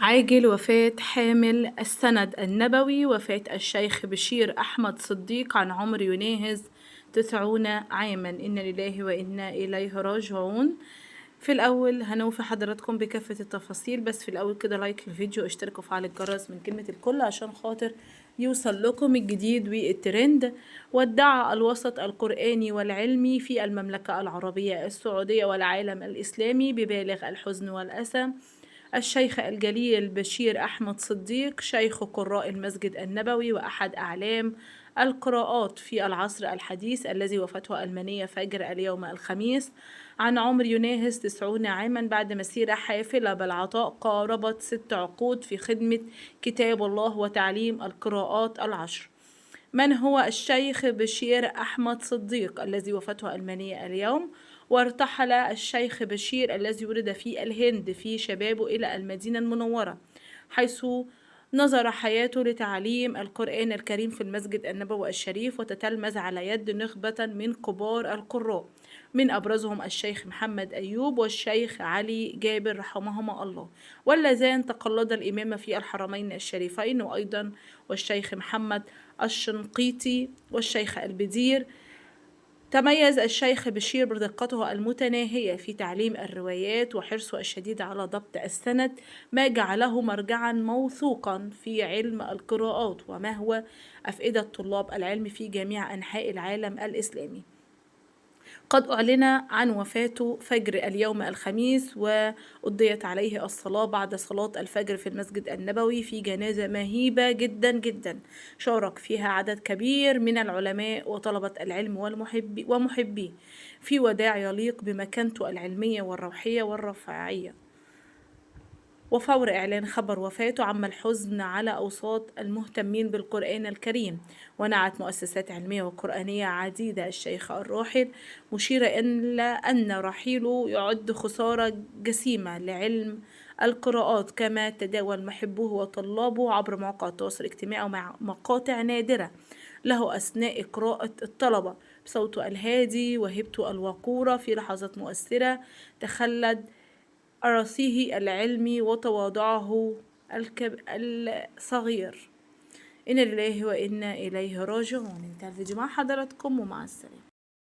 عاجل وفاة حامل السند النبوي. وفاة الشيخ بشير أحمد صديق عن عمر يناهز 90 عاما. إنا لله وإنا إليه راجعون. في الأول هنوفي حضراتكم بكافة التفاصيل، بس في الأول كده لايك للفيديو واشتركوا وفعل الجرس من كلمة الكل عشان خاطر يوصل لكم الجديد والترند. وادعى الوسط القرآني والعلمي في المملكة العربية السعودية والعالم الإسلامي ببالغ الحزن والأسى الشيخ الجليل بشير أحمد صديق، شيخ قراء المسجد النبوي وأحد أعلام القراءات في العصر الحديث، الذي وفاته المنية فجر اليوم الخميس عن عمر يناهز 90 عاما، بعد مسيرة حافلة بالعطاء قاربت 6 عقود في خدمة كتاب الله وتعليم القراءات العشر. من هو الشيخ بشير أحمد صديق الذي وفاته المنية اليوم؟ وارتحل الشيخ بشير الذي ولد في الهند في شبابه إلى المدينة المنورة، حيث نظر حياته لتعليم القرآن الكريم في المسجد النبوي الشريف، وتتلمذ على يد نخبة من كبار القراء، من أبرزهم الشيخ محمد أيوب والشيخ علي جابر رحمهما الله، واللذان تقلد الإمامة في الحرمين الشريفين، وأيضا والشيخ محمد الشنقيطي والشيخ البدير. تميز الشيخ بشير بدقته المتناهية في تعليم الروايات وحرصه الشديد على ضبط السند، ما جعله مرجعا موثوقا في علم القراءات وما هو أفئدة طلاب العلم في جميع أنحاء العالم الإسلامي. قد أعلن عن وفاته فجر اليوم الخميس، وأديت عليه الصلاة بعد صلاة الفجر في المسجد النبوي في جنازة مهيبة جدا جدا، شارك فيها عدد كبير من العلماء وطلبة العلم ومحبيه في وداع يليق بمكانته العلمية والروحية والرفاعية. وفور إعلان خبر وفاته عم الحزن على أوساط المهتمين بالقرآن الكريم، ونعت مؤسسات علمية وقرآنية عديدة الشيخ الراحل، مشيرة إلى أن رحيله يعد خسارة جسيمة لعلم القراءات، كما تداول محبوه وطلابه عبر مواقع التواصل الاجتماعي مع مقاطع نادرة له أثناء قراءة الطلبة بصوته الهادي وهبته الوقورة في لحظات مؤثرة تخلد أرثه العلمي وتواضعه الصغير. إنا لله وإنا إليه راجعون. انتهى الفيديو مع حضراتكم ومع السلامة.